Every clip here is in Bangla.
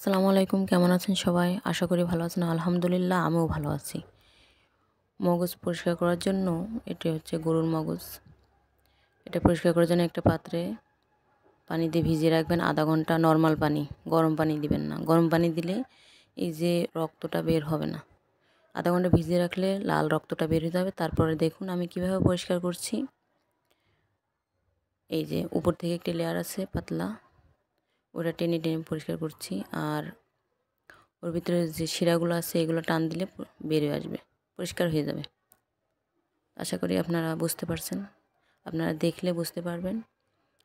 আসসালামু আলাইকুম, কেমন আছেন সবাই? আশা করি ভালো আছেন। আলহামদুলিল্লাহ আমিও ভালো আছি। মগজ পরিষ্কার করার জন্য এটা হচ্ছে গরুর মগজ। এটা পরিষ্কার করার জন্য একটা পাত্রে পানি দিয়ে ভিজিয়ে রাখবেন আধা ঘন্টা। নর্মাল পানি, গরম পানি দিবেন না। গরম পানি দিলে এই যে রক্তটা বের হবে না। আধা ঘন্টা ভিজিয়ে রাখলে লাল রক্তটা বের হয়ে যাবে। তারপরে দেখুন আমি কিভাবে পরিষ্কার করছি। এই যে উপর থেকে একটি লেয়ার আছে পাতলা, ওটা টেনে টেনে পরিষ্কার করছি। আর ওর ভিতরে যে শিরাগুলো আছে এগুলো টান দিলে বেরিয়ে আসবে, পরিষ্কার হয়ে যাবে। আশা করি আপনারা বুঝতে পারছেন। আপনারা দেখলে বুঝতে পারবেন।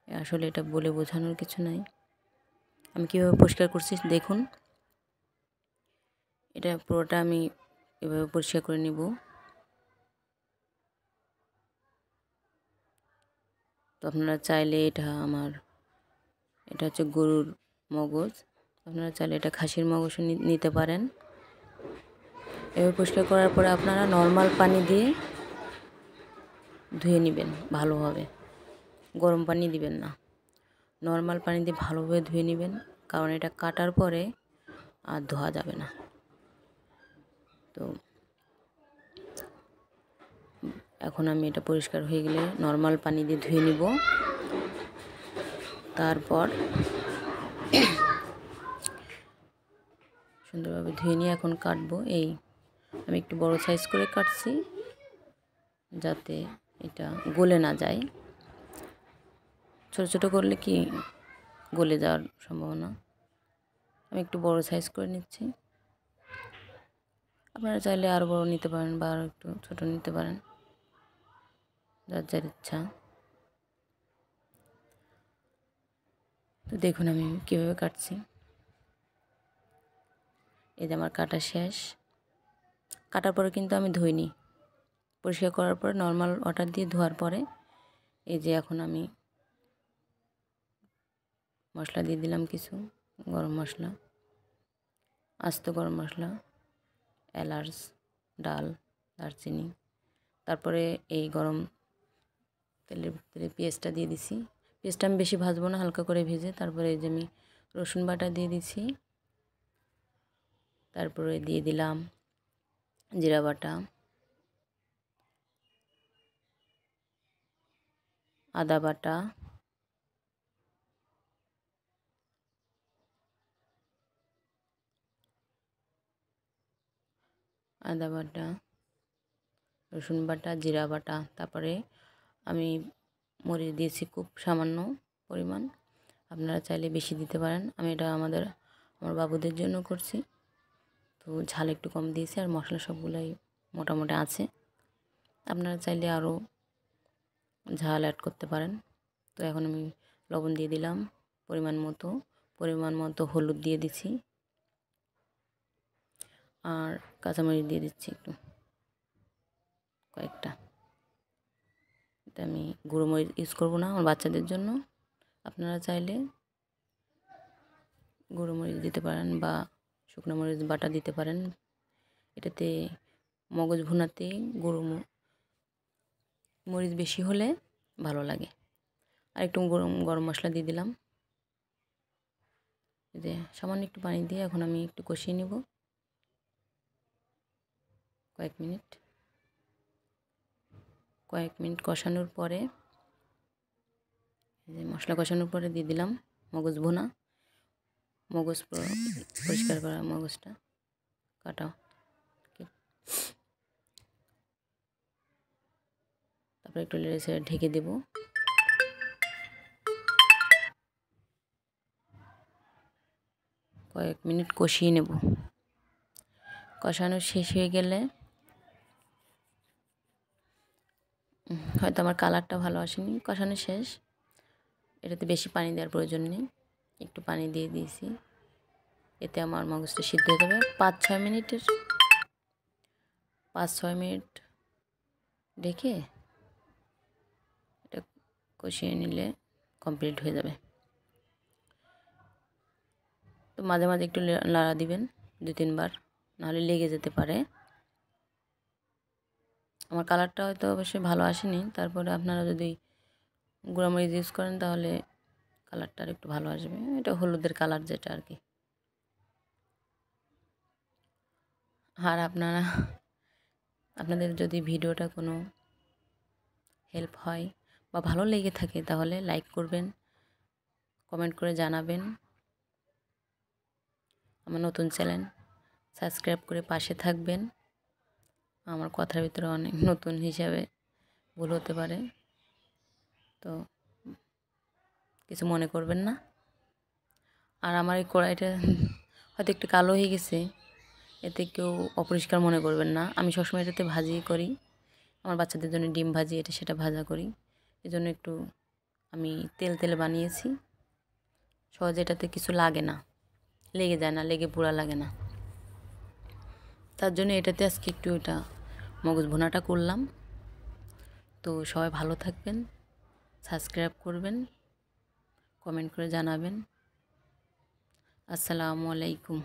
আসলে এটা বলে বোঝানোর কিছু নাই। আমি কীভাবে পরিষ্কার করছি দেখুন। এটা পুরোটা আমি এভাবে পরিষ্কার করে নেব। তো আপনারা চাইলে এটা হচ্ছে গরুর মগজ, আপনারা চাইলে এটা খাসির মগজও নিতে পারেন। এভাবে পরিষ্কার করার পরে আপনারা নর্মাল পানি দিয়ে ধুয়ে নেবেন ভালোভাবে। গরম পানি দিবেন না, নর্মাল পানি দিয়ে ভালোভাবে ধুয়ে নেবেন, কারণ এটা কাটার পরে আর ধোয়া যাবে না। তো এখন আমি এটা পরিষ্কার হয়ে গেলে নর্মাল পানি দিয়ে ধুয়ে নিব। তারপর সুন্দরভাবে ধুয়ে নিয়ে এখন কাটবো। আমি একটু বড় সাইজ করে কাটছি যাতে এটা গলে না যায়। ছোট ছোট করলে কি গলে যাওয়ার সম্ভাবনা। আমি একটু বড় সাইজ করে নিচ্ছি। আপনারা চাইলে আরও বড় নিতে পারেন বা আরও একটু ছোট নিতে পারেন, যার যার ইচ্ছা। তো দেখুন আমি কীভাবে কাটছি। এই যে আমার কাটা শেষ। কাটার পরে কিন্তু আমি ধুইনি। পরিষ্কার করার পরে নর্মাল ওয়াটার দিয়ে ধোয়ার পরে এই যে এখন আমি মশলা দিয়ে দিলাম কিছু। গরম মশলা, আস্ত গরম মশলা, এলাচ, ডাল, দারচিনি। তারপরে এই গরম তেলের ভিতরে পেঁয়াজটা দিয়ে দিছি। পেঁয়াজটা আমি বেশি ভাজবো না, হালকা করে ভেজে। তারপরে এই যে আমি রসুন বাটা দিয়ে দিছি। তারপরে দিয়ে দিলাম জিরা বাটা, আদা বাটা, রসুন বাটা, জিরা বাটা। তারপরে আমি মরিচ দিয়েছি খুব সামান্য পরিমাণ, আপনারা চাইলে বেশি দিতে পারেন। আমি এটা আমার বাবুদের জন্য করছি, তো ঝাল একটু কম দিয়েছি। আর মশলা সবগুলাই মোটামুটি আছে, আপনারা চাইলে আরও ঝাল অ্যাড করতে পারেন। তো এখন আমি লবণ দিয়ে দিলাম পরিমাণ মতো হলুদ দিয়ে দিচ্ছি, আর কাঁচামরিচ দিয়ে দিচ্ছি একটু কয়েকটা। এটা আমি গুঁড়ো মরিচ ইউজ করবো না আমার বাচ্চাদের জন্য। আপনারা চাইলে গুঁড়ো মরিচ দিতে পারেন বা শুকনো মরিচ বাটা দিতে পারেন। এটাতে মগজ ভুনাতে গুঁড়ো মরিচ বেশি হলে ভালো লাগে। আর একটু গরম মশলা দিয়ে দিলাম। যে সামান্য একটু পানি দিয়ে এখন আমি একটু কষিয়ে নেব কয়েক মিনিট কষানোর পরে, মশলা কষানোর পরে দিয়ে দিলাম মগজ ভুনা। পরিষ্কার করা মগজটা কাটা। তারপরে একটু লেড়ে ঢেকে দেব। কয়েক মিনিট কষিয়ে নেব। কষানো শেষ হয়ে গেলে হয়তো আমার কালারটা ভালো আসেনি। কষানো শেষ, এটাতে বেশি পানি দেওয়ার প্রয়োজন নেই, একটু পানি দিয়ে দিয়েছি। এতে আমার মগজটা সিদ্ধ হয়ে যাবে। 5-6 মিনিট ঢেকে এটা কষিয়ে নিলে কমপ্লিট হয়ে যাবে। তো মাঝে মাঝে একটু নাড়া দিবেন 2-3 বার, নাহলে লেগে যেতে পারে। আমার কালারটা হয়তো অবশ্যই ভালো আসেনি, তারপরে আপনারা যদি গুঁড়ামরিচ ইউজ করেন তাহলে কালারটা আর একটু ভালো আসবে। এটা হলুদের কালার যেটা আর কি। আর আপনাদের যদি ভিডিওটা কোনো হেল্প হয় বা ভালো লেগে থাকে তাহলে লাইক করবেন, কমেন্ট করে জানাবেন। আমার নতুন চ্যানেল সাবস্ক্রাইব করে পাশে থাকবেন। আমার কথার ভিতরে অনেক নতুন হিসাবে ভুল হতে পারে, তো কিছু মনে করবেন না। আর আমার এই কড়াইটা হয়তো একটু কালো হয়ে গেছে, এতে কেউ অপরিষ্কার মনে করবেন না। আমি সবসময় এটাতে ভাজি করি, আমার বাচ্চাদের জন্য ডিম ভাজি এটা সেটা ভাজা করি, এজন্য একটু আমি তেলে বানিয়েছি। সহজে এটাতে কিছু লাগে না, লেগে যায় না, লেগে পোড়া লাগে না। তার জন্য এটাতে আজকে একটু এটা মগজ ভুনাটা করলাম। তো সবাই ভালো থাকবেন, সাবস্ক্রাইব করবেন, কমেন্ট করে জানাবেন। আসসালামু আলাইকুম।